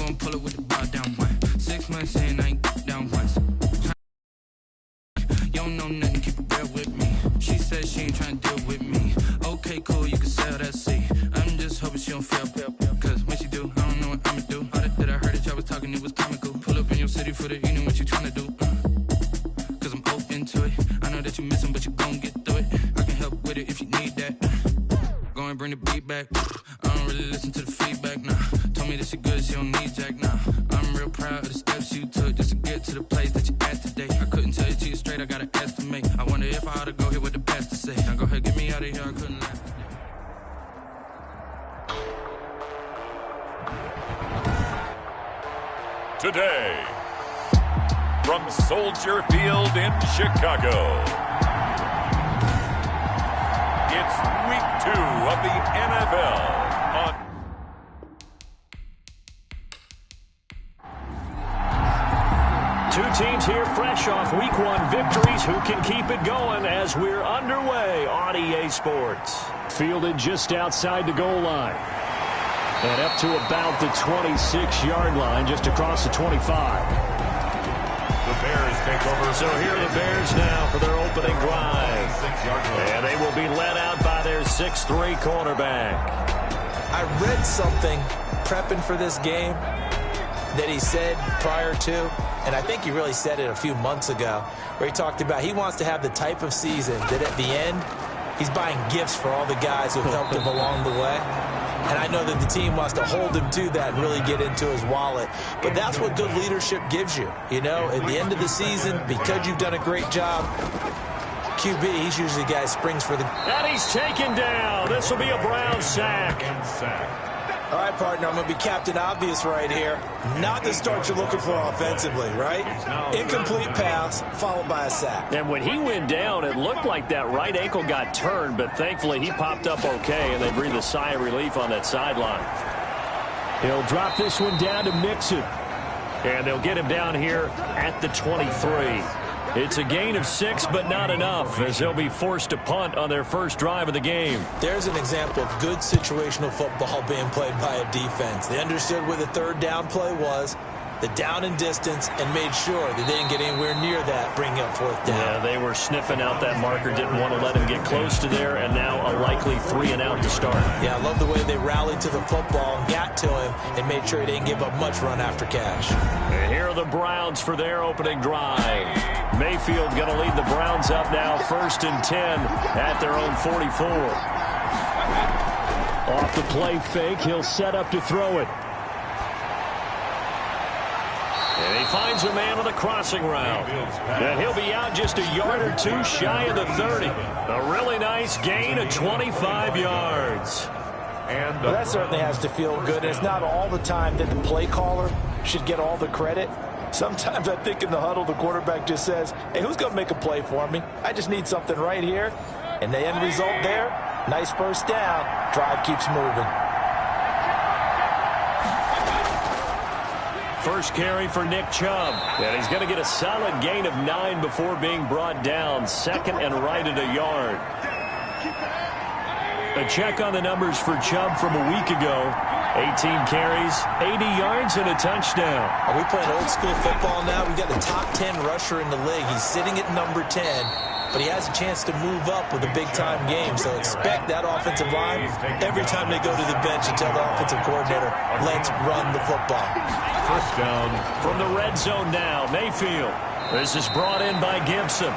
gon' pull up with the bar down one. 6 months in, I ain't down once. You don't know nothing, keep it real with me. She said she ain't tryna deal with me. Okay, cool, you can sell that seat. I'm just hoping she don't fail. Cause when she do, I don't know what I'ma do. All that I heard that y'all was talking, it was comical. Pull up in your city for the evening, what you tryna do? Cause I'm open to it. I know that you missing, but you gon' get through it. I can help with it if you need that. Go and bring the beat back. I don't really listen to the feedback, nah. Told me that she good, she don't need Jack, nah. I'm real proud of the steps you took just to get to the place that you at today. I couldn't tell it to you straight, I gotta estimate. I wonder if I ought to go here with the best to say. Now go ahead, get me out of here, I couldn't last today. From Soldier Field in Chicago, it's week 2 of the NFL on two teams here fresh off week 1 victories. Who can keep it going as we're underway on EA Sports? Fielded just outside the goal line. And up to about the 26-yard line, just across the 25. the Bears take over. So here are the Bears now for their opening drive. And they will be led out by their 6'3 cornerback. I read something prepping for this game that he said prior to, and I think he really said it a few months ago, where he talked about he wants to have the type of season that at the end, he's buying gifts for all the guys who helped him along the way. And I know that the team wants to hold him to that and really get into his wallet. But that's what good leadership gives you. You know, at the end of the season, because you've done a great job, QB, he's usually the guy who springs for the... And he's taken down. This will be a Brown sack. All right, partner, I'm going to be Captain Obvious right here. Not the start you're looking for offensively, right? Incomplete pass, followed by a sack. And when he went down, it looked like that right ankle got turned, but thankfully he popped up okay, and they breathed a sigh of relief on that sideline. He'll drop this one down to Mixon. And they'll get him down here at the 23. It's a gain of 6, but not enough, as they'll be forced to punt on their first drive of the game. There's an example of good situational football being played by a defense. They understood where the third down play was, the down and distance, and made sure that they didn't get anywhere near that, bringing up fourth down. Yeah, they were sniffing out that marker, didn't want to let him get close to there, and now a likely 3-and-out to start. Yeah, I love the way they rallied to the football and got to him and made sure he didn't give up much run after catch. And here are the Browns for their opening drive. Mayfield going to lead the Browns up now, 1st and 10 at their own 44. Off the play fake, he'll set up to throw it. And he finds a man on the crossing route. And he'll be out just a yard or two shy of the 30. A really nice gain of 25 yards. Well, that certainly has to feel good. And it's not all the time that the play caller should get all the credit. Sometimes I think in the huddle, the quarterback just says, hey, who's going to make a play for me? I just need something right here. And the end result there, nice first down. Drive keeps moving. First carry for Nick Chubb. And he's going to get a solid gain of 9 before being brought down. Second and right at a yard. A check on the numbers for Chubb from a week ago. 18 carries, 80 yards, and a touchdown. Are we playing old school football now? We've got the top 10 rusher in the league. He's sitting at number 10, but he has a chance to move up with a big-time game. So expect that offensive line every time they go to the bench and tell the offensive coordinator, let's run the football. First down from the red zone now. Mayfield. This is brought in by Gibson.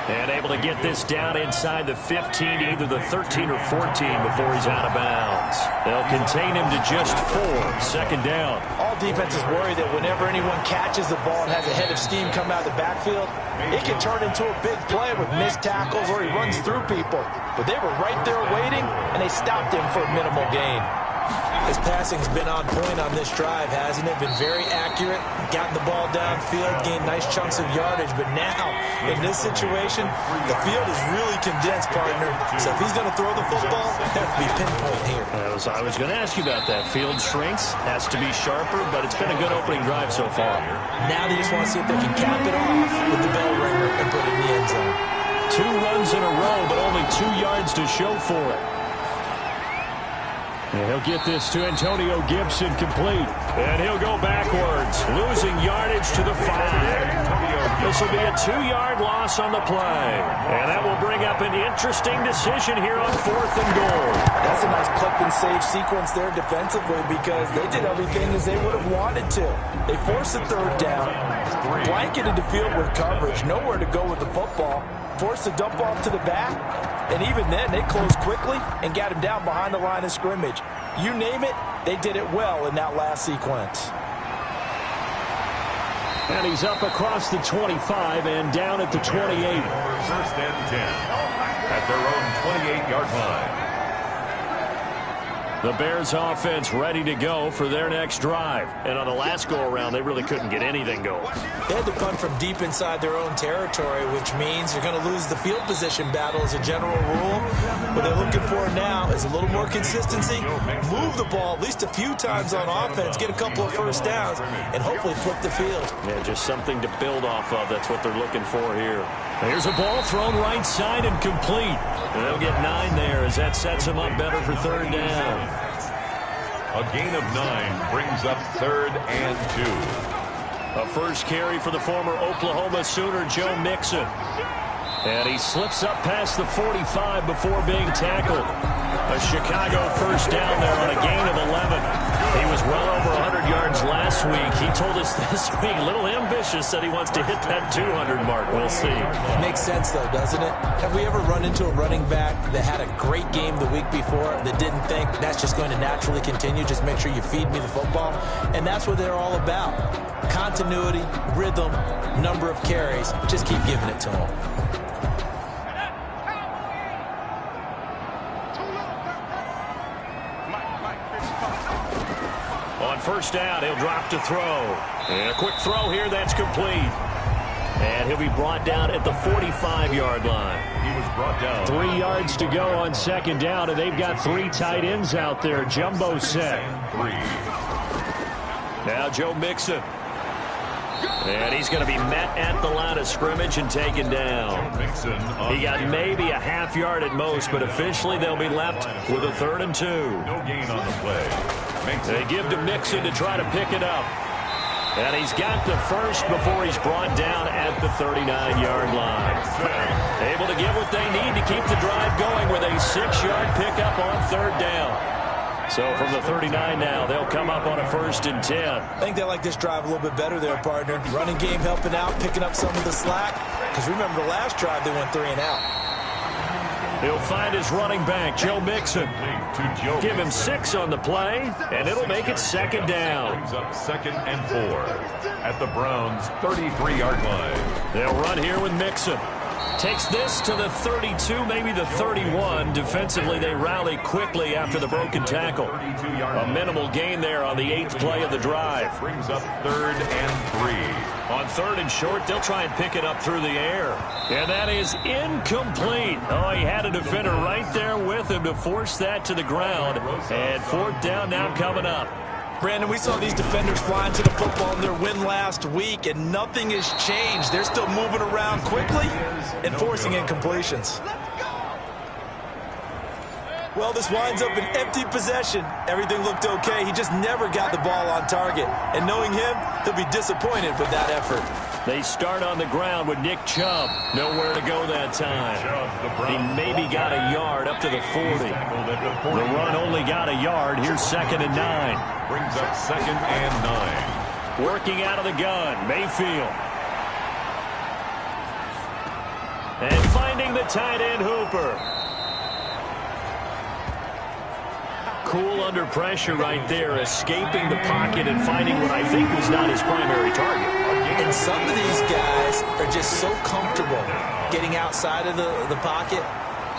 And able to get this down inside the 15, either the 13 or 14 before he's out of bounds. They'll contain him to just 4. Second down. All defenses worry that whenever anyone catches the ball and has a head of steam come out of the backfield, it can turn into a big play with missed tackles or he runs through people. But they were right there waiting, and they stopped him for a minimal gain. His passing's been on point on this drive, hasn't it? Been very accurate, gotten the ball downfield, gained nice chunks of yardage. But now, in this situation, the field is really condensed, partner. So if he's going to throw the football, it has to be pinpoint here. I was going to ask you about that. Field shrinks, has to be sharper, but it's been a good opening drive so far. Now they just want to see if they can cap it off with the bell ringer and put it in the end zone. 2 runs in a row, but only 2 yards to show for it. And he'll get this to Antonio Gibson complete. And he'll go backwards, losing yardage to the 5. This will be a 2-yard loss on the play. And that will bring up an interesting decision here on 4th and goal. That's a nice clip and save sequence there defensively because they did everything as they would have wanted to. They forced the 3rd down, blanketed the field with coverage, nowhere to go with the football, forced the dump off to the back, and even then they closed quickly and got him down behind the line of scrimmage. You name it, they did it well in that last sequence. And he's up across the 25 and down at the 28. 1st and 10 at their own 28-yard line. The Bears offense ready to go for their next drive. And on the last go-around, they really couldn't get anything going. They had to punt from deep inside their own territory, which means you're going to lose the field position battle as a general rule. What they're looking for now is a little more consistency, move the ball at least a few times on offense, get a couple of first downs, and hopefully flip the field. Yeah, just something to build off of. That's what they're looking for here. Here's a ball thrown right side and complete. And they'll get 9 there as that sets them up better for 3rd down. A gain of 9 brings up 3rd and 2. A first carry for the former Oklahoma Sooner, Joe Mixon. And he slips up past the 45 before being tackled. A Chicago first down there on a gain of 11. He was well over 100 yards last week. He told us this week, a little ambitious, said he wants to hit that 200 mark. We'll see. Makes sense, though, doesn't it? Have we ever run into a running back that had a great game the week before that didn't think that's just going to naturally continue? Just make sure you feed me the football. And that's what they're all about. Continuity, rhythm, number of carries. Just keep giving it to them. On first down, he'll drop to throw. And a quick throw here, that's complete. And he'll be brought down at the 45-yard line. He was brought down. 3 yards to go on 2nd down, and they've got 3 tight ends out there. Jumbo set. 3. Now Joe Mixon. And he's going to be met at the line of scrimmage and taken down. He got maybe a half yard at most, but officially they'll be left with a 3rd and 2. No gain on the play. They give to Mixon to try to pick it up. And he's got the first before he's brought down at the 39-yard line. Able to get what they need to keep the drive going with a 6-yard pickup on 3rd down. So from the 39 now, they'll come up on a 1st and 10. I think they like this drive a little bit better there, partner. Running game helping out, picking up some of the slack. Because remember the last drive, they went 3 and out. He'll find his running back, Joe Mixon. Give him 6 on the play, and it'll make it 2nd down. Brings up 2nd and 4 at the Browns' 33-yard line. They'll run here with Mixon. Takes this to the 32, maybe the 31. Defensively, they rally quickly after the broken tackle. A minimal gain there on the 8th play of the drive. Brings up 3rd and 3. On 3rd and short, they'll try and pick it up through the air. And that is incomplete. Oh, he had a defender right there with him to force that to the ground. And 4th down now coming up. Brandon, we saw these defenders flying to the football in their win last week, and nothing has changed. They're still moving around quickly and forcing incompletions. Well, this winds up an empty possession. Everything looked okay. He just never got the ball on target. And knowing him, he'll be disappointed with that effort. They start on the ground with Nick Chubb. Nowhere to go that time. He maybe got a yard up to the 40. The run only got a yard. Here's 2nd and 9. Brings up 2nd and 9. Working out of the gun, Mayfield. And finding the tight end, Hooper. Cool under pressure right there, escaping the pocket and finding what I think was not his primary target. And some of these guys are just so comfortable getting outside of the pocket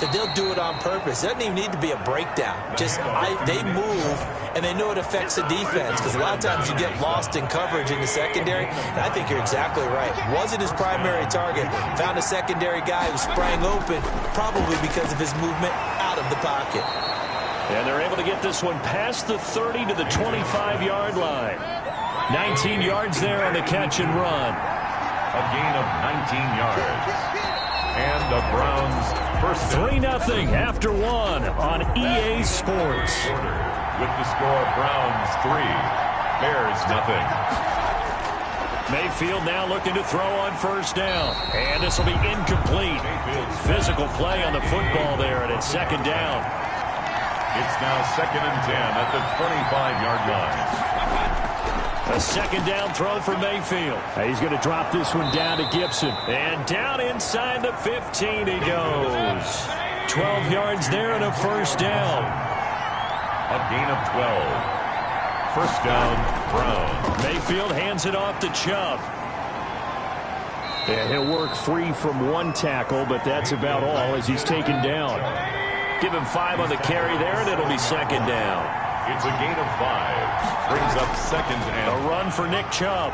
that they'll do it on purpose. It doesn't even need to be a breakdown. Just they move, and they know it affects the defense because a lot of times you get lost in coverage in the secondary, and I think you're exactly right. Wasn't his primary target. Found a secondary guy who sprang open, probably because of his movement out of the pocket. And they're able to get this one past the 30 to the 25-yard line. 19 yards there on the catch and run. A gain of 19 yards. And the Browns first. 3-0 after one on EA Sports. With the score, Browns 3, Bears 0. Mayfield now looking to throw on first down. And this will be incomplete. Physical play on the football there, and it's second down. It's now 2nd and 10 at the 25-yard line. A second down throw for Mayfield. He's going to drop this one down to Gibson. And down inside the 15 he goes. 12 yards there and a first down. A gain of 12. First down, Browns. Mayfield hands it off to Chubb. And he'll work free from one tackle, but that's about all as he's taken down. Give him 5 on the carry there, and it'll be second down. It's a gain of 5. Brings up second and a run for Nick Chubb.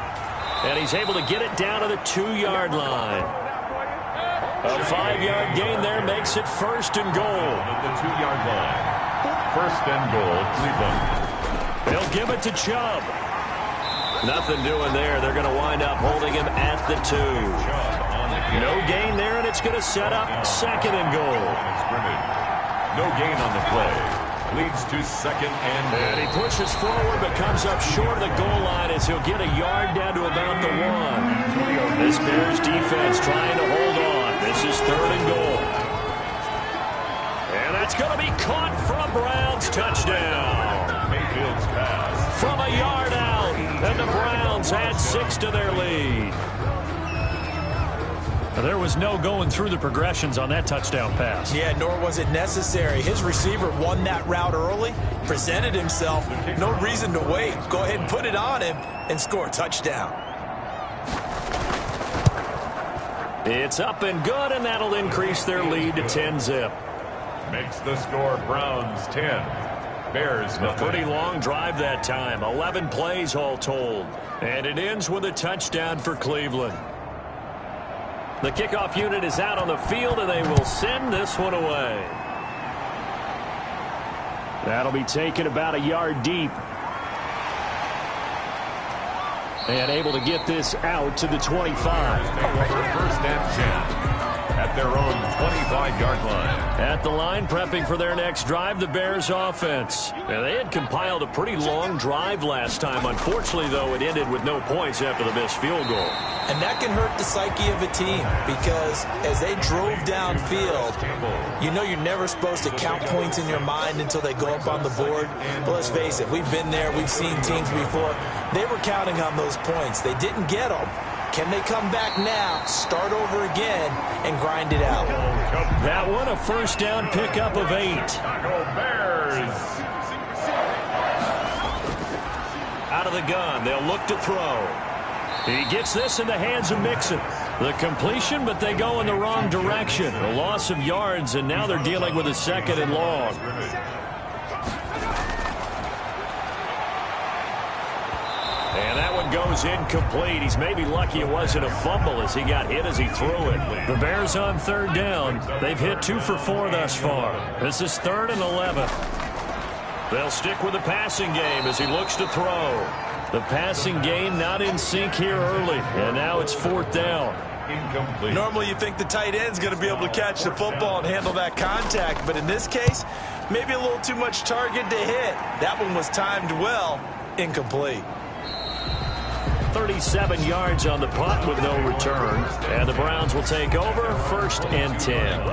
And he's able to get it down to the 2-yard line. A 5-yard gain there makes it first and goal. At the 2-yard line. First and goal, Cleveland. They'll give it to Chubb. Nothing doing there. They're going to wind up holding him at the 2. No gain there, and it's going to set up second and goal. No gain on the play. Leads to second and goal. And he pushes forward but comes up short of the goal line as he'll get a yard down to about the 1. This Bears defense trying to hold on. This is third and goal. And that's going to be caught for a Browns touchdown. Mayfield's pass. From a yard out. And the Browns add 6 to their lead. There was no going through the progressions on that touchdown pass. Yeah, nor was it necessary. His receiver won that route early, presented himself. No reason to wait. Go ahead and put it on him and score a touchdown. It's up and good, and that'll increase their lead to 10-zip. Makes the score Browns 10. Bears a pretty long drive that time. 11 plays all told. And it ends with a touchdown for Cleveland. The kickoff unit is out on the field, and they will send this one away. That'll be taken about a yard deep. And able to get this out to the 25. First and 10. At their own 25-yard line. At the line, prepping for their next drive, the Bears offense. Now, they had compiled a pretty long drive last time. Unfortunately, though, it ended with no points after the missed field goal. And that can hurt the psyche of a team because as they drove downfield, you know you're never supposed to count points in your mind until they go up on the board. But let's face it, we've been there. We've seen teams before. They were counting on those points. They didn't get them. Can they come back now, start over again, and grind it out? That one, a first down pickup of 8. Bears. Out of the gun, they'll look to throw. He gets this in the hands of Mixon. The completion, but they go in the wrong direction. A loss of yards, and now they're dealing with a second and long. And that one goes incomplete. He's maybe lucky it wasn't a fumble as he got hit as he threw it. The Bears on third down. They've hit 2 for 4 thus far. This is 3rd and 11. They'll stick with the passing game as he looks to throw. The passing game not in sync here early. And now it's 4th down. Incomplete. Normally you think the tight end's going to be able to catch the football and handle that contact. But in this case, maybe a little too much target to hit. That one was timed well. Incomplete. 37 yards on the punt with no return. And the Browns will take over 1st and 10.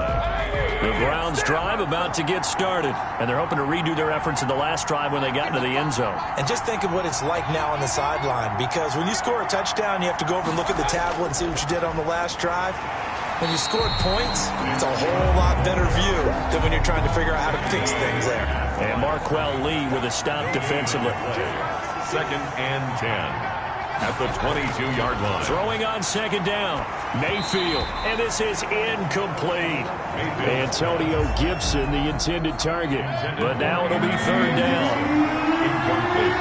The Browns drive about to get started. And they're hoping to redo their efforts in the last drive when they got into the end zone. And just think of what it's like now on the sideline. Because when you score a touchdown, you have to go over and look at the tablet and see what you did on the last drive. When you scored points, it's a whole lot better view than when you're trying to figure out how to fix things there. And Marquell Lee with a stop defensively. 2nd and 10. At the 22-yard line. Throwing on second down. Mayfield. And this is incomplete. Antonio Gibson, the intended target. But now it'll be 3rd down. Incomplete.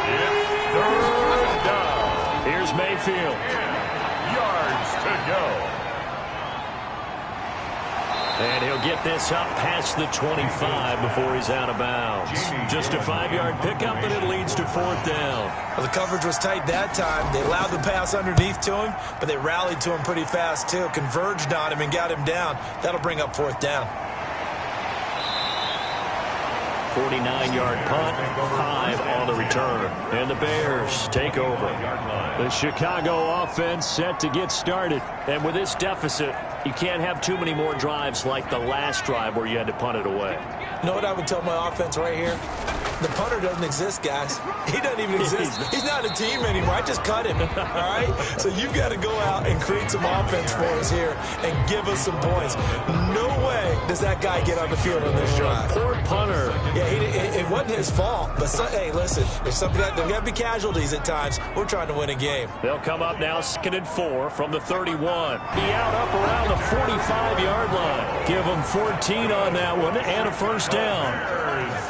It's 3rd down. Here's Mayfield. 10 yards to go. And he'll get this up past the 25 before he's out of bounds. Just a 5-yard pickup, and it leads to 4th down. Well, the coverage was tight that time. They allowed the pass underneath to him, but they rallied to him pretty fast, too. Converged on him and got him down. That'll bring up 4th down. 49-yard punt, 5 on the return. And the Bears take over. The Chicago offense set to get started. And with this deficit, you can't have too many more drives like the last drive where you had to punt it away. You know what I would tell my offense right here? The punter doesn't exist, guys. He doesn't even exist. He's not a team anymore. I just cut him, all right? So you've got to go out and create some offense for us here and give us some points. No way does that guy get on the field on this drive. Poor punter. Yeah, it wasn't his fault. But, hey, listen, there's got to be casualties at times. We're trying to win a game. They'll come up now 2nd and 4 from the 31. Be out up around the 45-yard line. Give them 14 on that one and a 1st down.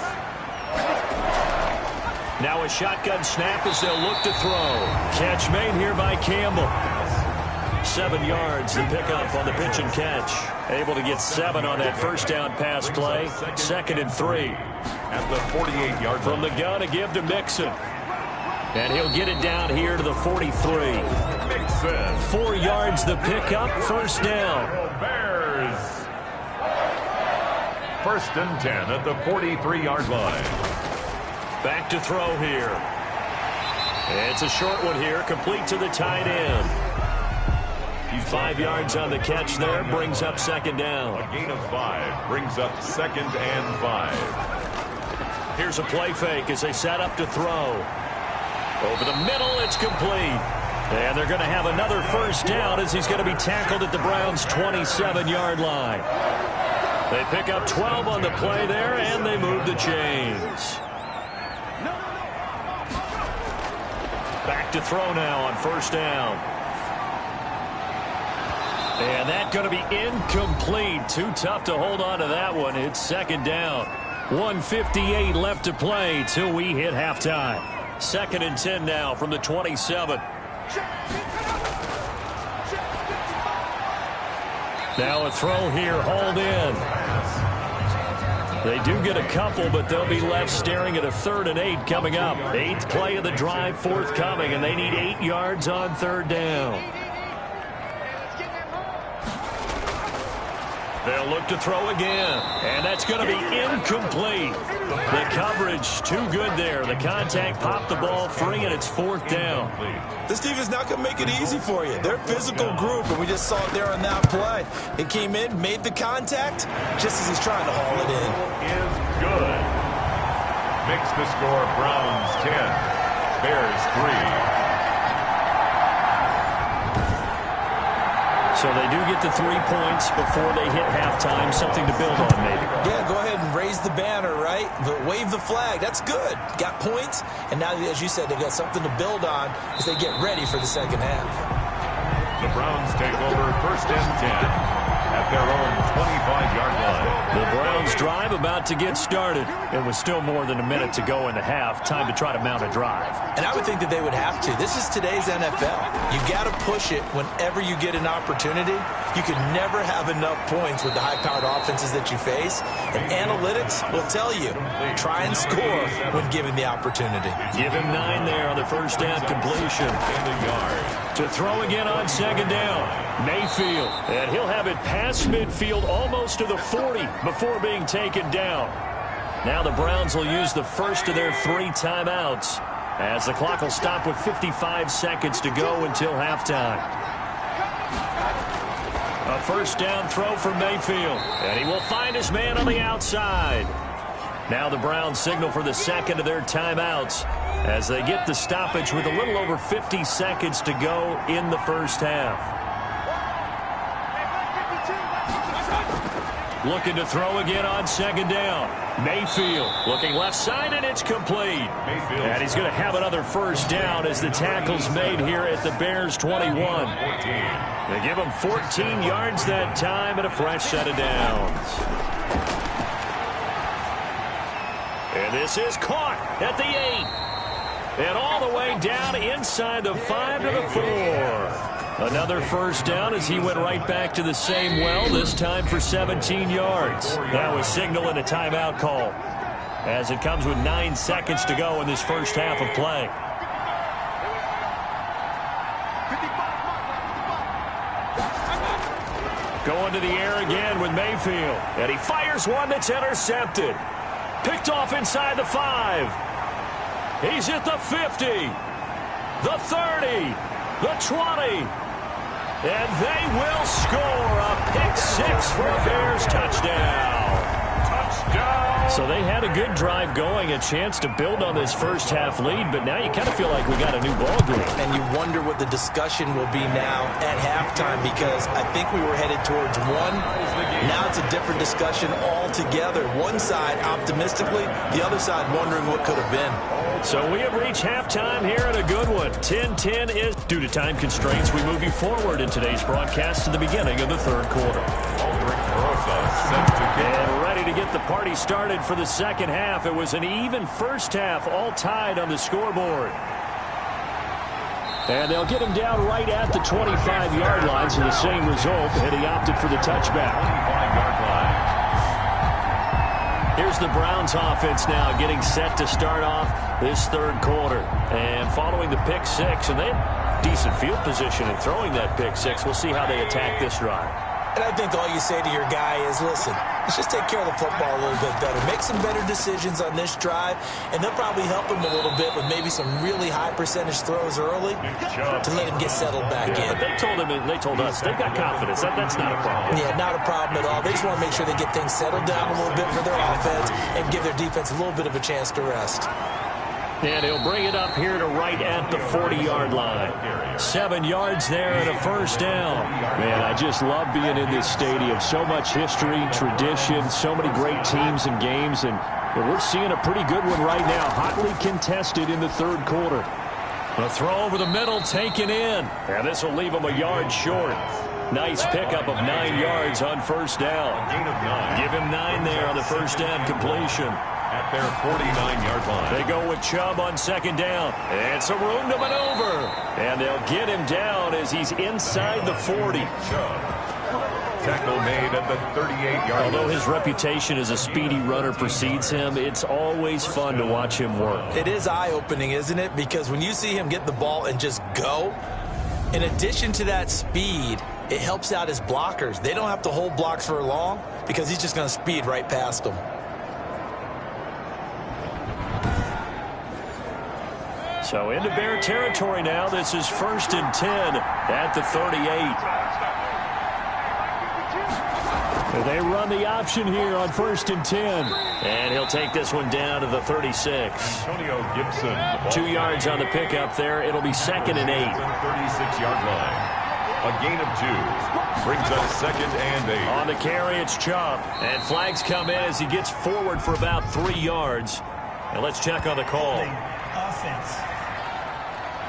Now a shotgun snap as they'll look to throw. Catch made here by Campbell. 7 yards to pick up on the pitch and catch. Able to get 7 on that 1st down pass play. 2nd and 3. At the 48-yard from the gun to give to Mixon. And he'll get it down here to the 43. Mixon. 4 yards the pickup. 1st down. Bears. 1st and 10 at the 43-yard line. Back to throw here. It's a short one here, complete to the tight end. 5 yards on the catch there, brings up 2nd down. A gain of 5 brings up 2nd and 5. Here's a play fake as they set up to throw. Over the middle, it's complete. And they're going to have another 1st down as he's going to be tackled at the Browns' 27-yard line. They pick up 12 on the play there, and they move the chains. Back to throw now on 1st down. And that's going to be incomplete. Too tough to hold on to that one. It's 2nd down. 1:58 left to play till we hit halftime. 2nd and 10 now from the 27. Now a throw here, hauled in. They do get a couple, but they'll be left staring at a 3rd and 8 coming up. 8th play of the drive forthcoming, and they need 8 yards on 3rd down. They'll look to throw again, and that's going to be incomplete. The coverage too good there. The contact popped the ball free, and it's 4th down. This team is not going to make it easy for you. They're a physical group, and we just saw it there on that play. It came in, made the contact, just as he's trying to haul it in. Is good. Makes the score Browns 10, Bears 3. So they do get the 3 points before they hit halftime. Something to build on, maybe. Yeah, go ahead and raise the banner, right? But wave the flag. That's good. Got points, and now, as you said, they've got something to build on as they get ready for the 2nd half. The Browns take over 1st and 10 at their own 25-yard line. The Browns drive about to get started. It was still more than a minute to go in the half. Time to try to mount a drive. And I would think that they would have to. This is today's NFL. You got to push it whenever you get an opportunity. You can never have enough points with the high-powered offenses that you face. And analytics will tell you, try and score when given the opportunity. Give him 9 there on the 1st down completion. In the yard. To throw again on 2nd down. Mayfield. And he'll have it past midfield almost to the 40 before being taken down. Now the Browns will use the first of their 3 timeouts as the clock will stop with 55 seconds to go until halftime. A 1st down throw for Mayfield. And he will find his man on the outside. Now the Browns signal for the 2nd of their timeouts as they get the stoppage with a little over 50 seconds to go in the 1st half. Looking to throw again on 2nd down. Mayfield looking left side, and it's complete. And he's going to have another 1st down as the tackle's made here at the Bears 21. They give him 14 yards that time and a fresh set of downs. And this is caught at the 8. And all the way down inside the 5 to the 4. Another first down as he went right back to the same well, this time for 17 yards. That was signaling a timeout call, as it comes with 9 seconds to go in this first half of play. Going to the air again with Mayfield. And he fires one that's intercepted. Picked off inside the 5. He's at the 50. The 30. The 20. And they will score a pick 6 for a Bears touchdown. So they had a good drive going, a chance to build on this first half lead, but now you kind of feel like we got a new ball game. And you wonder what the discussion will be now at halftime, because I think we were headed towards one. Now it's a different discussion altogether. One side optimistically, the other side wondering what could have been. So we have reached halftime here at a good one. 10-10 is due to time constraints. We move you forward in today's broadcast to the beginning of the third quarter. And ready to get the party started for the second half. It was an even first half, all tied on the scoreboard. And they'll get him down right at the 25-yard line, so the same result, and he opted for the touchback. Here's the Browns offense now getting set to start off this third quarter. And following the pick 6, and they had decent field position in throwing that pick 6. We'll see how they attack this drive. And I think all you say to your guy is, listen, let's just take care of the football a little bit better. Make some better decisions on this drive, and they'll probably help him a little bit with maybe some really high percentage throws early to let him get settled back in. But they told us they've got confidence. That's not a problem. Yeah, not a problem at all. They just want to make sure they get things settled down a little bit for their offense and give their defense a little bit of a chance to rest. And he'll bring it up here to right at the 40-yard line. 7 yards there and a first down. Man, I just love being in this stadium. So much history, tradition, so many great teams and games, and we're seeing a pretty good one right now. Hotly contested in the third quarter. A throw over the middle taken in. And this will leave him a yard short. Nice pickup of 9 yards on first down. Give him 9 there on the first down completion. At their 49-yard line. They go with Chubb on second down. And some room to maneuver. And they'll get him down as he's inside the 40. Chubb. Tackle made at the 38-yard line. Although his reputation as a speedy runner precedes him, it's always fun to watch him work. It is eye-opening, isn't it? Because when you see him get the ball and just go, in addition to that speed, it helps out his blockers. They don't have to hold blocks for long because he's just going to speed right past them. So into Bear territory now. This is 1st and 10 at the 38. They run the option here on 1st and 10. And he'll take this one down to the 36. Antonio Gibson. 2 yards on the pickup there. It'll be 2nd and 8. 36-yard line. A gain of 2. Brings us 2nd and 8. On the carry, it's Chubb. And flags come in as he gets forward for about 3 yards. And let's check on the call. Offense.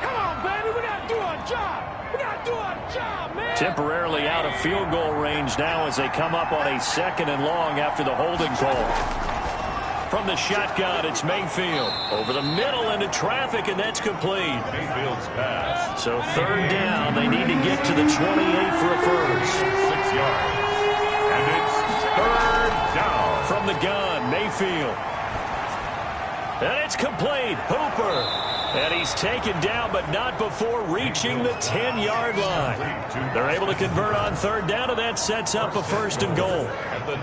Come on, baby. We got to do our job. We got to do our job, man. Temporarily out of field goal range now as they come up on a 2nd and long after the holding call. From the shotgun, it's Mayfield. Over the middle into traffic, and that's complete. Mayfield's pass. So 3rd down, they need to get to the 28 for a first. 6 yards. And it's 3rd down. From the gun, Mayfield. And it's complete. Hooper. And he's taken down, but not before reaching the 10-yard line. They're able to convert on 3rd down, and that sets up a 1st and goal.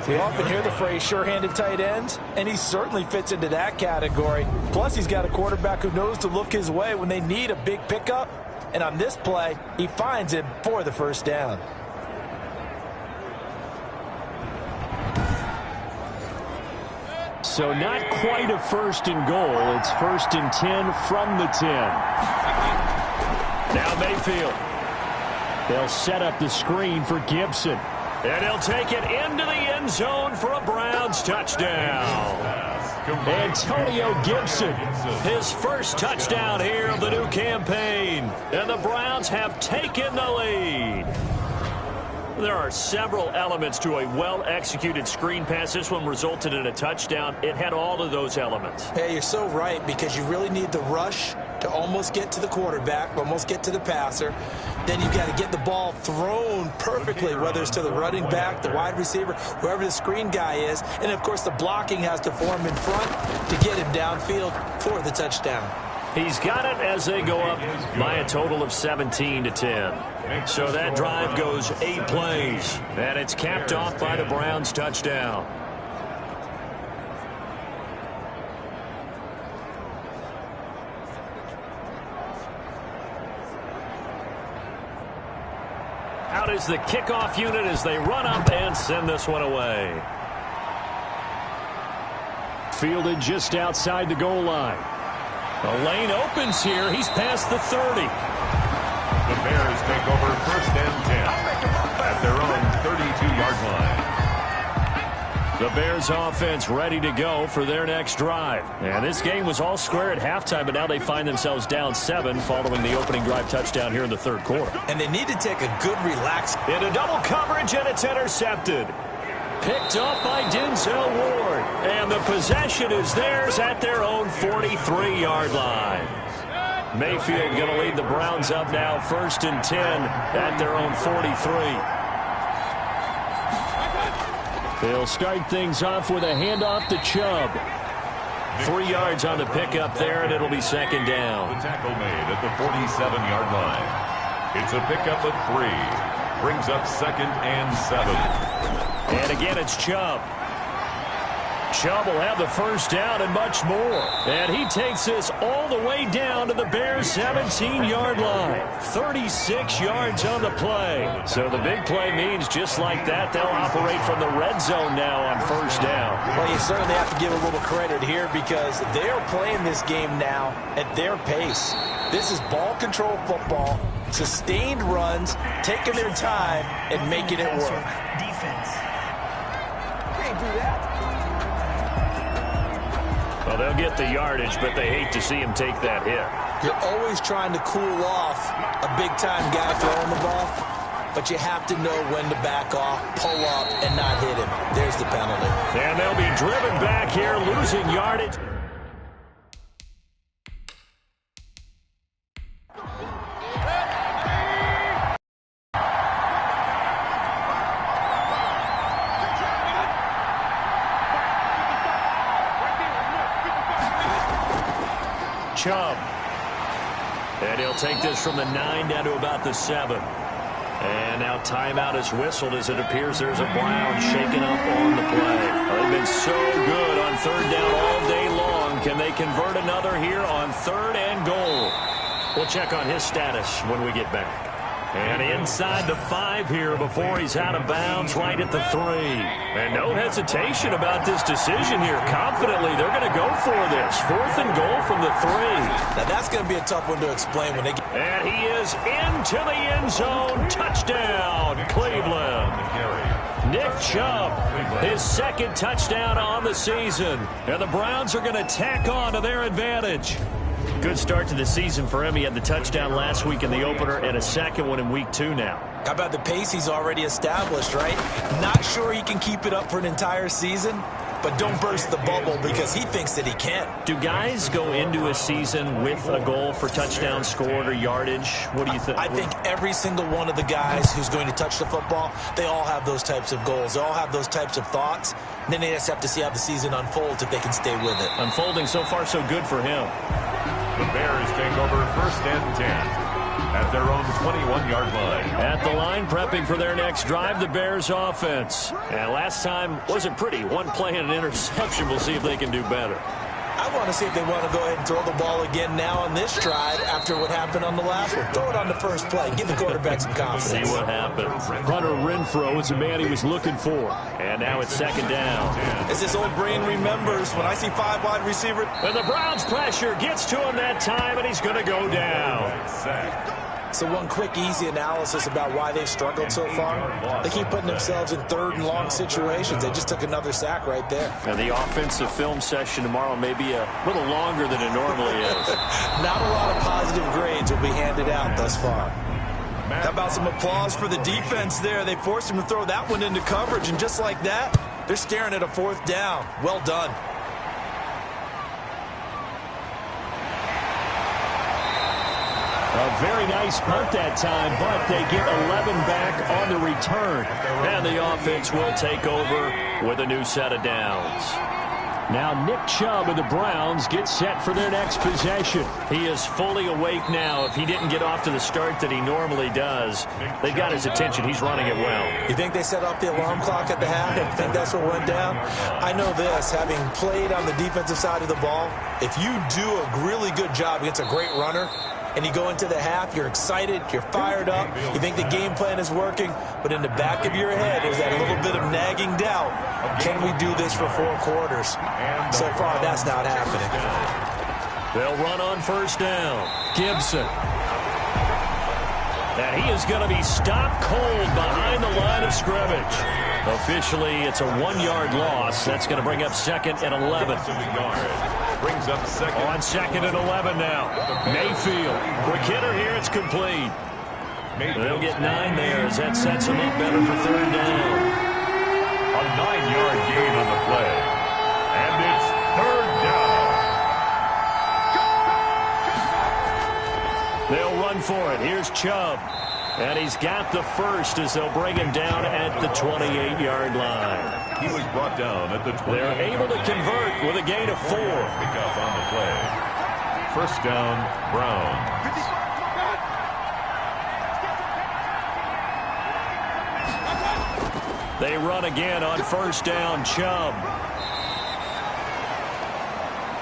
We often hear the phrase sure-handed tight ends, and he certainly fits into that category. Plus, he's got a quarterback who knows to look his way when they need a big pickup. And on this play, he finds it for the 1st down. So not quite a 1st and goal. It's 1st and 10 from the 10. Now Mayfield. They'll set up the screen for Gibson. And he'll take it into the end zone for a Browns touchdown. Antonio Gibson, his first touchdown here of the new campaign. And the Browns have taken the lead. There are several elements to a well-executed screen pass. This one resulted in a touchdown. It had all of those elements. Hey, you're so right, because you really need the rush to almost get to the quarterback, almost get to the passer. then you've got to get the ball thrown perfectly, whether it's to the running back, the wide receiver, whoever the screen guy is. And, of course, the blocking has to form in front to get him downfield for the touchdown. He's got it as they go up by a total of 17-10. So that drive goes 8 plays, and it's capped off by the Browns' touchdown. Out is the kickoff unit as they run up and send this one away. Fielded just outside the goal line. The lane opens here. He's past the 30. The Bears take over 1st and 10 at their own 32-yard line. The Bears offense ready to go for their next drive. And this game was all square at halftime, but now they find themselves down 7 following the opening drive touchdown here in the 3rd quarter. And they need to take a good relax. Into double coverage, and it's intercepted. Picked up by Denzel Ward. And the possession is theirs at their own 43-yard line. Mayfield going to lead the Browns up now 1st and 10 at their own 43. They'll start things off with a handoff to Chubb. 3 yards on the pickup there, and it'll be 2nd down. The tackle made at the 47-yard line. It's a pickup of 3. Brings up 2nd and 7. And again, it's Chubb. Chubb will have the 1st down and much more. And he takes this all the way down to the Bears' 17-yard line. 36 yards on the play. So the big play means just like that, they'll operate from the red zone now on 1st down. Well, you certainly have to give a little credit here because they're playing this game now at their pace. This is ball control football, sustained runs, taking their time, and making it work. Defense. Can't do that. Well, they'll get the yardage, but they hate to see him take that hit. You're always trying to cool off a big-time guy throwing the ball, but you have to know when to back off, pull up, and not hit him. There's the penalty. And they'll be driven back here, losing yardage. Chubb. And he'll take this from the 9 down to about the 7. And now timeout is whistled as it appears there's a Brown shaken up on the play. They've been so good on 3rd down all day long. Can they convert another here on 3rd and goal? We'll check on his status when we get back. And inside the 5 here before he's out of bounds right at the 3. And no hesitation about this decision here. Confidently, they're going to go for this. 4th and goal from the 3. Now, that's going to be a tough one to explain when they get... And he is into the end zone. Touchdown, Cleveland. Nick Chubb, his 2nd touchdown on the season. And the Browns are going to tack on to their advantage. Good start to the season for him. He had the touchdown last week in the opener and a 2nd one in week 2 now. How about the pace he's already established, right? Not sure he can keep it up for an entire season, but don't burst the bubble because he thinks that he can. Do guys go into a season with a goal for touchdown scored or yardage? What do you think? I think every single one of the guys who's going to touch the football, they all have those types of goals. They all have those types of thoughts. And then they just have to see how the season unfolds if they can stay with it. Unfolding so far so good for him. The Bears take over 1st and 10 at their own 21-yard line. At the line, prepping for their next drive, the Bears offense. And last time wasn't pretty. 1 play and an interception. We'll see if they can do better. I want to see if they want to go ahead and throw the ball again now on this drive after what happened on the last one. Throw it on the first play. Give the quarterback some confidence. See what happens. Hunter Renfrow is the man he was looking for. And now it's 2nd down. As this old brain remembers, when I see 5 wide receivers. And the Browns pressure gets to him that time, and he's going to go down. So one quick, easy analysis about why they've struggled so far. They keep putting themselves in 3rd and long situations. They just took another sack right there. And the offensive film session tomorrow may be a little longer than it normally is. Not a lot of positive grades will be handed out thus far. How about some applause for the defense there? They forced him to throw that one into coverage, and just like that, they're staring at a 4th down. Well done. A Very nice punt that time, but they get 11 back on the return. And the offense will take over with a new set of downs. Now Nick Chubb of the Browns gets set for their next possession. He is fully awake now. If he didn't get off to the start that he normally does, they've got his attention. He's running it well. You think they set off the alarm clock at the half? You think that's what went down? I know this, having played on the defensive side of the ball, if you do a really good job against a great runner, and you go into the half, you're excited, you're fired up, you think the game plan is working, but in the back of your head there's that little bit of nagging doubt. Can we do this for 4 quarters? So far, that's not happening. They'll run on first down. Gibson. And he is going to be stopped cold behind the line of scrimmage. Officially, it's a 1-yard loss. That's going to bring up 2nd and 11. Brings up second. On 2nd and 11 now. Mayfield. Quick hitter here. It's complete. They'll get 9 there as that sets them up better for 3rd down. A 9-yard gain on the play. And it's 3rd down. They'll run for it. Here's Chubb. And he's got the first as they'll bring him down at the 28-yard line. He was brought down at the 28. They're able to convert with a gain of 4. Pick up on the play. First down, Browns. They run again on first down. Chubb.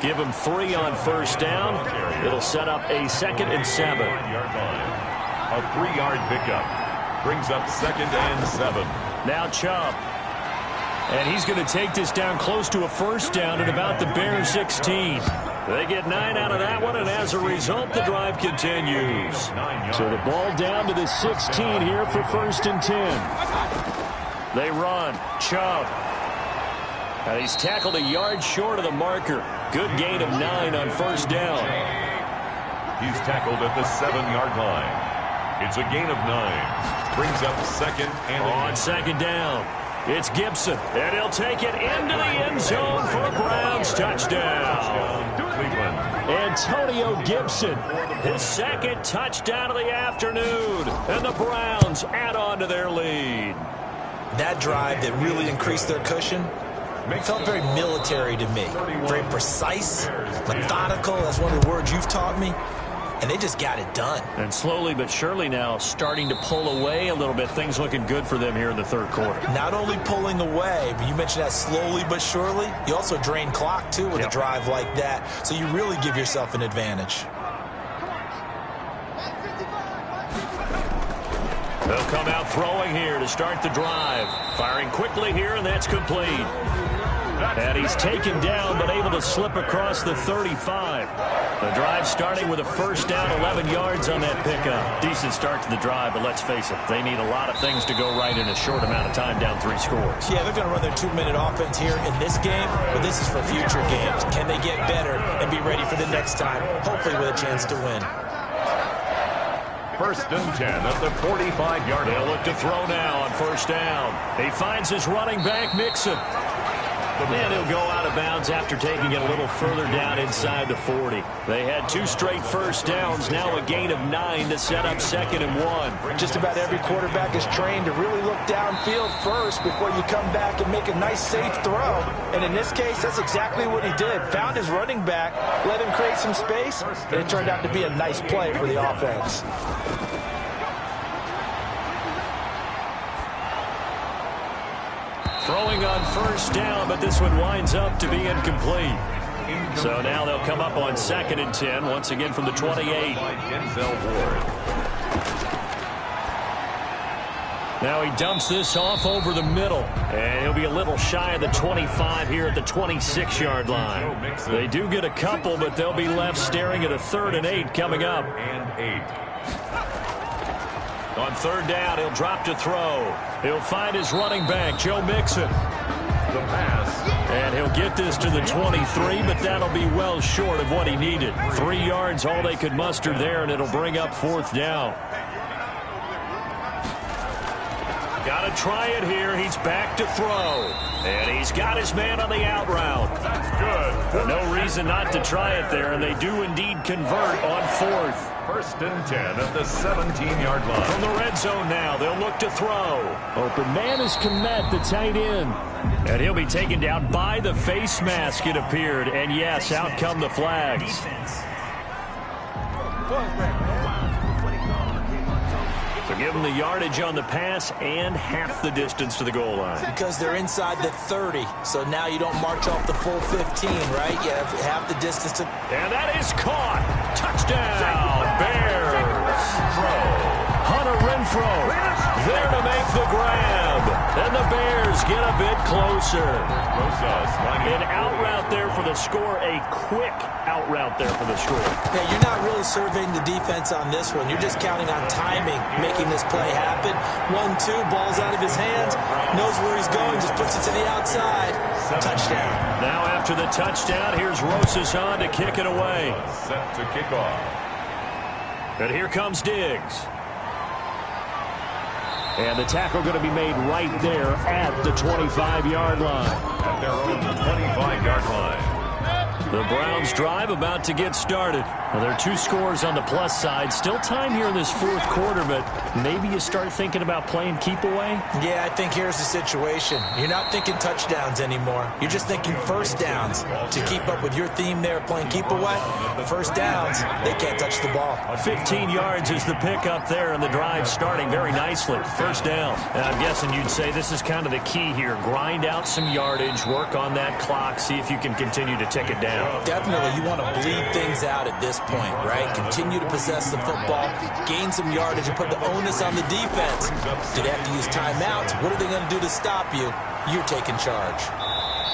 Give him 3 on first down. It'll set up a 2nd and 7. A 3-yard pickup. Brings up 2nd and 7. Now Chubb. And he's going to take this down close to a first down at about the Bears 16. They get 9 out of that one, and as a result, the drive continues. So the ball down to the 16 here for 1st and 10. They run. Chubb. And he's tackled a yard short of the marker. Good gain of 9 on first down. He's tackled at the 7-yard line. It's a gain of 9. Brings up 2nd and 8. On 2nd down, it's Gibson. And he'll take it into the end zone for a Browns touchdown. Cleveland. Antonio Gibson, his 2nd touchdown of the afternoon. And the Browns add on to their lead. That drive that really increased their cushion felt very military to me. Very precise, methodical. That's one of the words you've taught me. And they just got it done. And slowly but surely now starting to pull away a little bit. Things looking good for them here in the 3rd quarter. Not only pulling away, but you mentioned that slowly but surely. You also drain clock, too, with a drive like that. So you really give yourself an advantage. They'll come out throwing here to start the drive. Firing quickly here, and that's complete. And he's taken down, but able to slip across the 35. The drive starting with a first down, 11 yards on that pickup. Decent start to the drive, but let's face it, they need a lot of things to go right in a short amount of time, down 3 scores. Yeah, they're going to run their 2-minute offense here in this game, but this is for future games. Can they get better and be ready for the next time, hopefully with a chance to win? 1st and 10 at the 45-yard line. They'll look to throw now on first down. He finds his running back, Mixon. And he'll go out of bounds after taking it a little further down inside the 40. They had 2 straight first downs, now a gain of 9 to set up 2nd and 1. Just about every quarterback is trained to really look downfield first before you come back and make a nice, safe throw. And in this case, that's exactly what he did. Found his running back, let him create some space, and it turned out to be a nice play for the offense. Throwing on first down, but this one winds up to be incomplete. So now they'll come up on 2nd and 10, once again from the 28. Now he dumps this off over the middle, and he'll be a little shy of the 25 here at the 26-yard line. They do get a couple, but they'll be left staring at a 3rd and 8 coming up. On 3rd down, he'll drop to throw. He'll find his running back, Joe Mixon. The pass. And he'll get this to the 23, but that'll be well short of what he needed. 3 yards, all they could muster there, and it'll bring up 4th down. Got to try it here. He's back to throw. And he's got his man on the out route. That's good. No reason not to try it there, and they do indeed convert on 4th. 1st and 10 at the 17-yard line. From the red zone now, they'll look to throw. Open man is Kmet, the tight end. And he'll be taken down by the face mask, it appeared. And yes, out come the flags. So give them the yardage on the pass and half the distance to the goal line. Because they're inside the 30, so now you don't march off the full 15, right? You have half the distance to... And that is caught. Touchdown, Bears. Hunter Renfrow there to make the grab. And the Bears get a bit closer. An out route there for the score, a quick out route there for the score. Yeah, you're not really surveying the defense on this one. You're just counting on timing, making this play happen. 1-2, ball's out of his hands, knows where he's going, just puts it to the outside. Touchdown. Now after the touchdown, here's Rosas on to kick it away. Set to kick off. And here comes Diggs. And the tackle going to be made right there at the 25-yard line. At their own 25-yard line. The Browns drive about to get started. Well, there are 2 scores on the plus side. Still time here in this 4th quarter, but maybe you start thinking about playing keep away? Yeah, I think here's the situation. You're not thinking touchdowns anymore. You're just thinking first downs. To keep up with your theme there, playing keep away, first downs, they can't touch the ball. 15 yards is the pickup there, and the drive starting very nicely. First down. And I'm guessing you'd say this is kind of the key here. Grind out some yardage, work on that clock, see if you can continue to tick it down. Definitely, you want to bleed things out at this point, right? Continue to possess the football, gain some yardage, and put the onus on the defense. Do they have to use timeouts? What are they going to do to stop you? You're taking charge.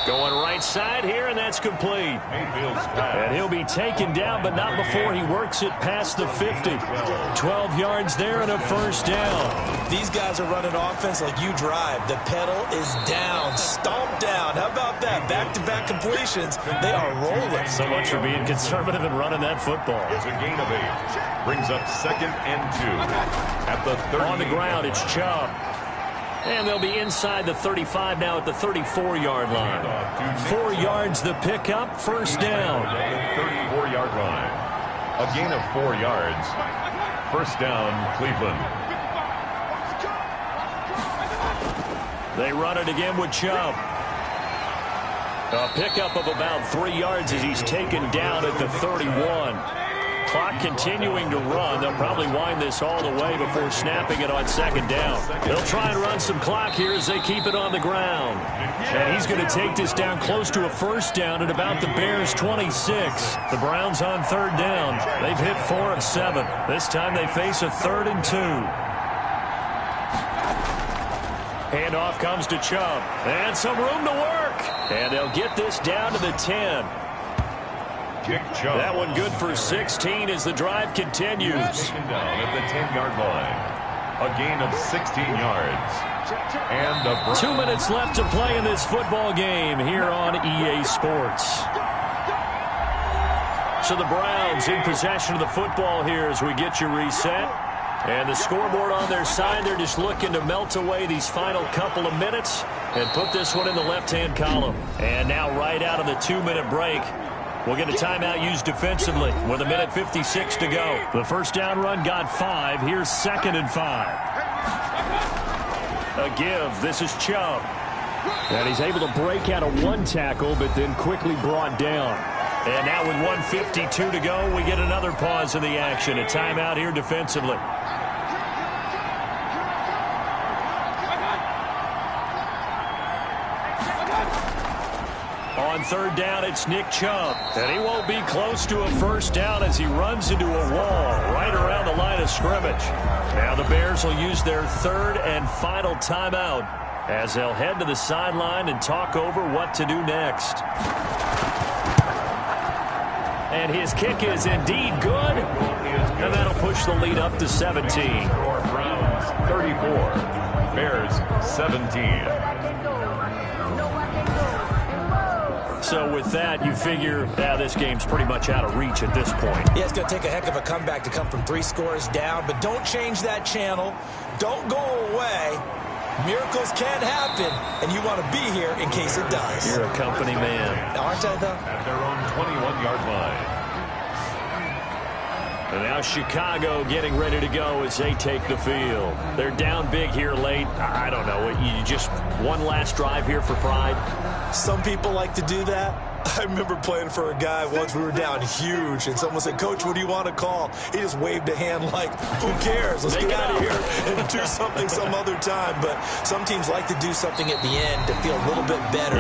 Going right side here, and that's complete. And he'll be taken down, but not before he works it past the 50. 12 yards there and a first down. These guys are running offense like you drive. The pedal is down, stomped down. How about that? Back-to-back completions. They are rolling. So much for being conservative and running that football. It's a gain of 8. Brings up 2nd and 2. At the 30. On the ground, it's Chubb. And they'll be inside the 35 now at the 34-yard line. 4 yards the pickup, first down. 34-yard line. A gain of 4 yards. First down, Cleveland. They run it again with Chubb. A pickup of about 3 yards as he's taken down at the 31. Clock continuing to run. They'll probably wind this all the way before snapping it on second down. They'll try and run some clock here as they keep it on the ground. And he's going to take this down close to a first down at about the Bears' 26. The Browns on third down. They've hit 4 of 7. This time they face a 3rd and 2. Handoff comes to Chubb. And some room to work. And they'll get this down to the 10. That one good for 16 as the drive continues. Taken down at the 10-yard line. A gain of 16 yards. And the 2 minutes left to play in this football game here on EA Sports. So the Browns in possession of the football here as we get you reset. And the scoreboard on their side, they're just looking to melt away these final couple of minutes and put this one in the left-hand column. And now right out of the 2-minute break, we'll get a timeout used defensively with 1:56 to go. The first down run got 5. Here's 2nd and 5. A give. This is Chubb. And he's able to break out of 1 tackle, but then quickly brought down. And now with 1:52 to go, we get another pause in the action. A timeout here defensively. On third down, it's Nick Chubb. And he won't be close to a first down as he runs into a wall right around the line of scrimmage. Now the Bears will use their 3rd and final timeout as they'll head to the sideline and talk over what to do next. And his kick is indeed good. And that'll push the lead up to 17. Browns 34. Bears 17. So with that, you figure this game's pretty much out of reach at this point. Yeah, it's going to take a heck of a comeback to come from 3 scores down, but don't change that channel. Don't go away. Miracles can happen, and you want to be here in case it does. You're a company man. Aren't I, though? At their own 21-yard line. And now Chicago getting ready to go as they take the field. They're down big here late. I don't know. You just one last drive here for pride? Some people like to do that. I remember playing for a guy once. We were down huge, and someone said, "Coach, what do you want to call?" He just waved a hand like, "Who cares? Let's get out of here and do something some other time." But some teams like to do something at the end to feel a little bit better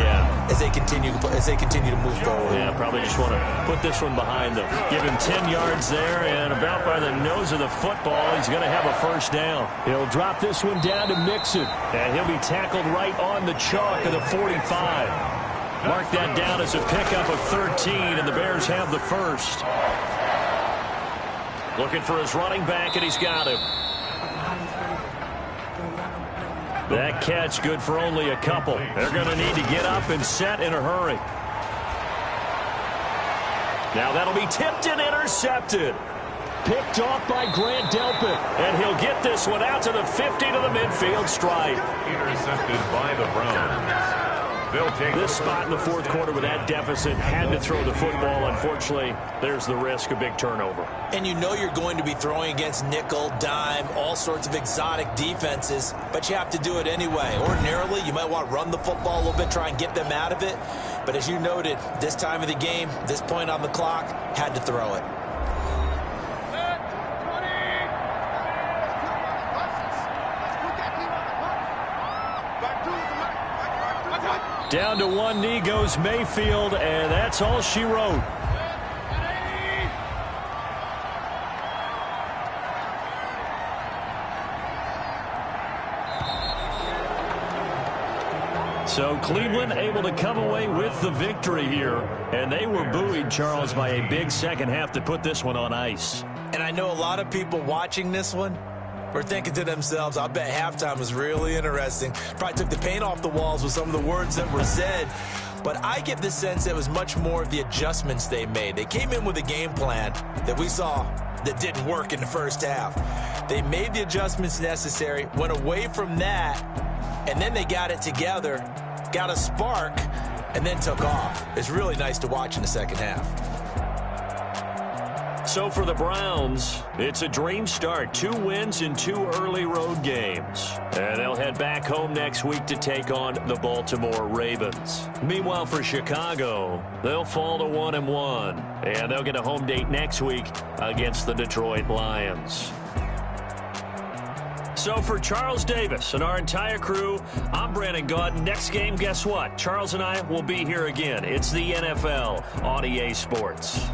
as they continue to move forward. Yeah, probably just want to put this one behind them. Give him 10 yards there, and about by the nose of the football, he's going to have a first down. He'll drop this one down to Mixon, and he'll be tackled right on the chalk of the 45. Mark that down as a pickup of 13, and the Bears have the first. Looking for his running back, and he's got him. That catch good for only a couple. They're going to need to get up and set in a hurry. Now that'll be tipped and intercepted. Picked off by Grant Delpit, and he'll get this one out to the 50 to the midfield stripe. Intercepted by the Browns. This spot in the fourth quarter with that deficit had to throw the football. Unfortunately, there's the risk of big turnover. And you know you're going to be throwing against nickel, dime, all sorts of exotic defenses, but you have to do it anyway. Ordinarily, you might want to run the football a little bit, try and get them out of it. But as you noted, this time of the game, this point on the clock, had to throw it. Down to one knee goes Mayfield, and that's all she wrote. So Cleveland able to come away with the victory here, and they were buoyed, Charles, by a big second half to put this one on ice. And I know a lot of people watching this one were thinking to themselves, I bet halftime was really interesting. Probably took the paint off the walls with some of the words that were said. But I get the sense it was much more of the adjustments they made. They came in with a game plan that we saw that didn't work in the first half. They made the adjustments necessary, went away from that, and then they got it together, got a spark, and then took off. It's really nice to watch in the second half. So for the Browns, it's a dream start. 2 wins in 2 early road games. And they'll head back home next week to take on the Baltimore Ravens. Meanwhile, for Chicago, they'll fall to 1-1. And they'll get a home date next week against the Detroit Lions. So for Charles Davis and our entire crew, I'm Brandon Gaudin. Next game, guess what? Charles and I will be here again. It's the NFL on EA Sports.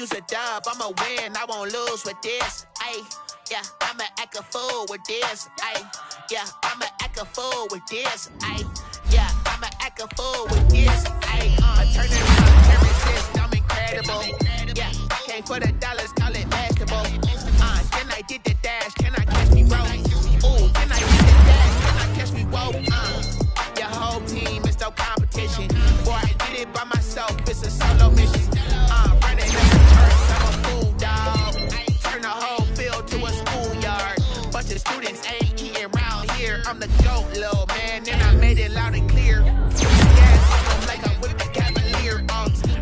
use a dub, I'ma win, I won't lose with this. Ayy, yeah, I'ma act a fool with this. Ayy, yeah, I'ma act a fool with this. Ayy, yeah, I'ma act a fool with this. Ayy, turn it around, can't resist, I'm incredible. Yeah, came for the dollars, call it basketball. Then I did the dash, can I catch me roll? Ooh, then I did the dash, can I catch me roll? Your whole team is no competition. Boy, I did it by myself, it's a solo mission. Running up the turns, I'm a fool, dog. Turn the whole field to a schoolyard. Bunch of students ain't eating round here. I'm the GOAT, little man, and I made it loud and clear. Yeah, I'm like I'm with the Cavalier.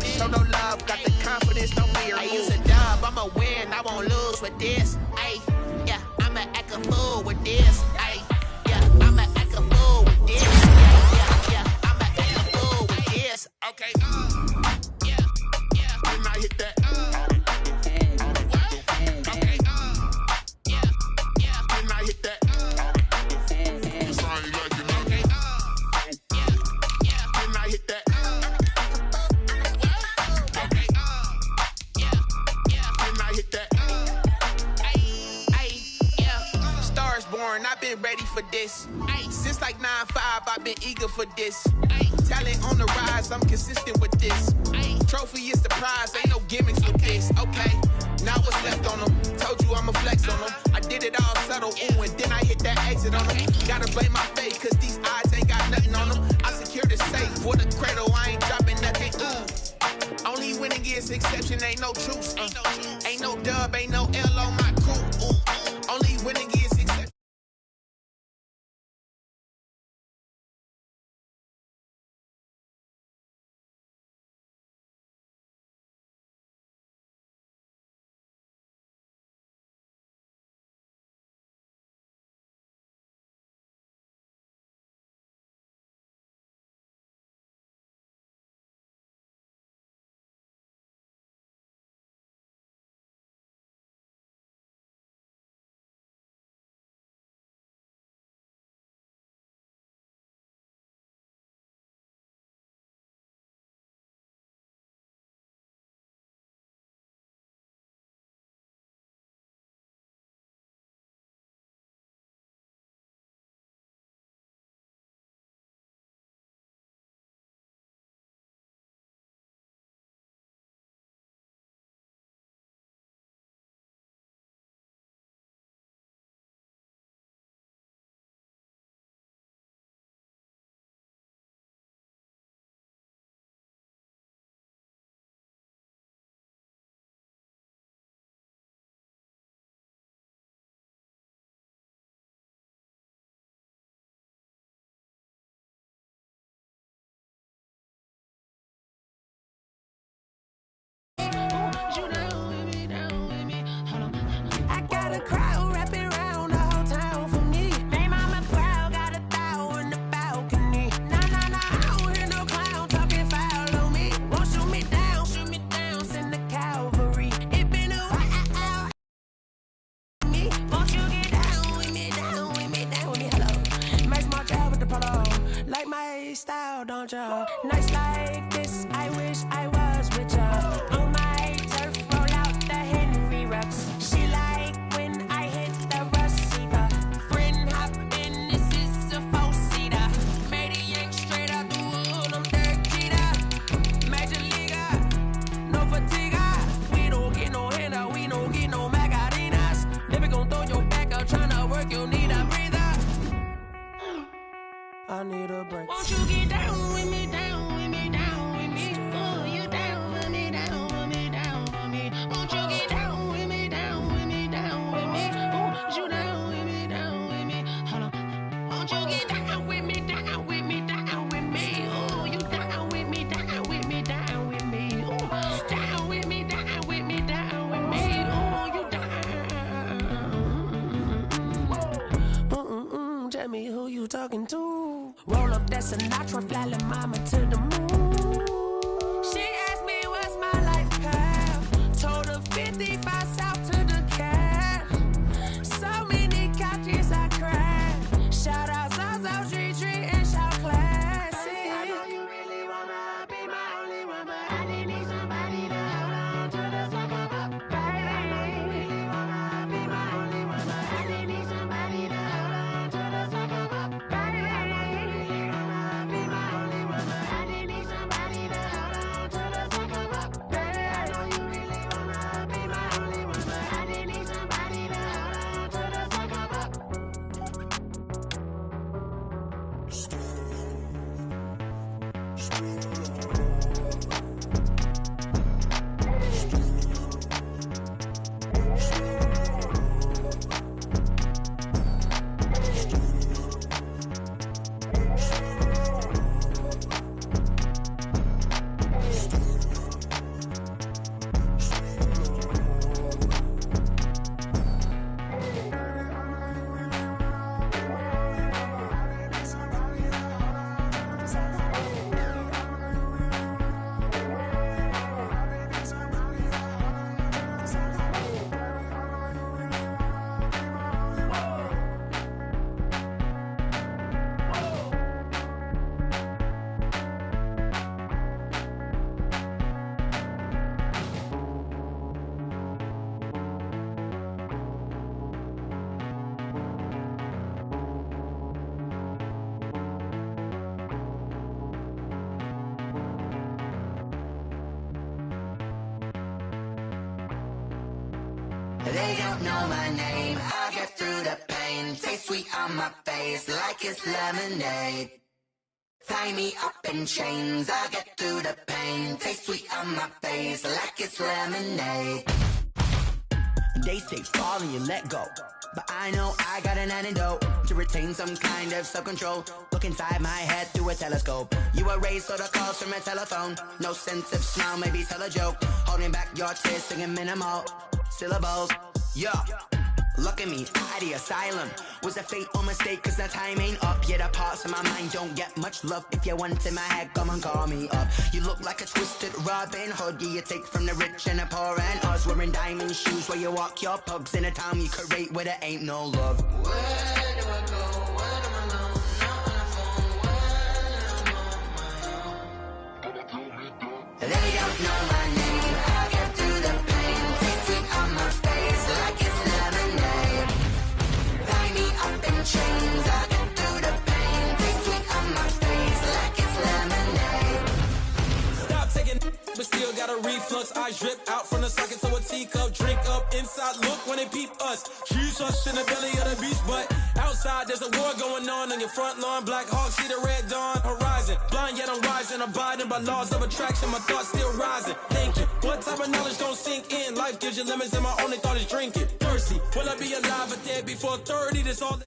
Show no love, got the confidence, no fear. I use a dub, I'ma win, I won't lose with this. Ayy, yeah, I'ma act a fool with this. Ayy, yeah, I'ma act a fool with this. Yeah, I'ma act a fool with this. Okay, yeah, when I hit that. Okay, yeah, when I hit that. It's all you like, you know. Okay, yeah, when I hit that. Okay, yeah, when I hit that. Stars born, I've been ready for this. Since like 9-5, I've been eager for this. Talent on the rise, I'm consistent with this. Trophy is the prize, ain't no gimmicks with this. Okay, now what's left on them? Told you I'ma flex on them. I did it all subtle, ooh, and then I hit that exit on them. Gotta blame my fate, cause these eyes ain't got nothing on them. I secured the safe for the cradle, I ain't dropping nothing, ooh. Only winning is exception, ain't no truce. Ain't no dub, ain't no L on my crew, ooh. Only winning is exception. Style, don't ya? Nights like this, I wish I was with ya. On my turf, roll out the Henry Rux. She like when I hit the receiver. Friend hop in, this is a four-seater. Made a yank straight out the wood, I'm Derek Jeter. Major leaguer, no fatigue. We don't get no hander, we don't get no Macarinas. Never gon' throw your back out, tryna work, you need a breather. I need a break. Won't you get down with me, down with me, down with me? Oh, you down with me, down with me, down with me. Won't you get down with me, down with me, down with me? Oh, you down with me, down with me? Hold on. Won't you get down with me, down with me, down with me? Oh, you down with me, down with me, down with me? Oh, down with me, down with me, down with me? Oh, you down. Tell me who you talking to. Roll up that Sinatra, fly la mama to the moon. She asked me what's my life path. Told her 55 south to the cat. So many couches I cracked. Shout out Zaza, Tree Tree, and shout classic. I know you really wanna be my only one, but I didn't need somebody to hold on to the fuck. They don't know my name. I get through the pain. Taste sweet on my face like it's lemonade. Tie me up in chains. I get through the pain. Taste sweet on my face like it's lemonade. They say fall and you let go, but I know I got an antidote to retain some kind of self-control. Look inside my head through a telescope. You erase all the calls from a telephone. No sense of smile, maybe tell a joke. Holding back your tears, singing minimal syllables. Yeah, look at me, out of the asylum. Was a fate or mistake, cause the time ain't up. Yeah, the parts of my mind don't get much love. If you want in my head, come and call me up. You look like a twisted Robin Hood. Yeah, you take from the rich and the poor and us. Wearing diamond shoes where you walk your pugs. In a town you create where there ain't no love. Where do I go? Where am I alone? Not on the phone. When I'm on my own. They don't know my name. I get through the pain. Taste sweet on my face like it's lemonade. Tie me up in chains. I get through the pain. Taste sweet on my face like it's lemonade. Stop taking but still got a reflux. Eyes drip out from the socket to a teacup. Drink up inside, look when they peep us. Choose us in the belly of the beast, but outside there's a war going on your front lawn. Black Hawk, see the red dawn horizon. Blind yet I'm rising, abiding by laws of attraction. My thoughts still rising, thinking what type of knowledge don't sink in? Life gives you lemons and my only thought is drinking. Thirsty, will I be alive or dead before 30? This all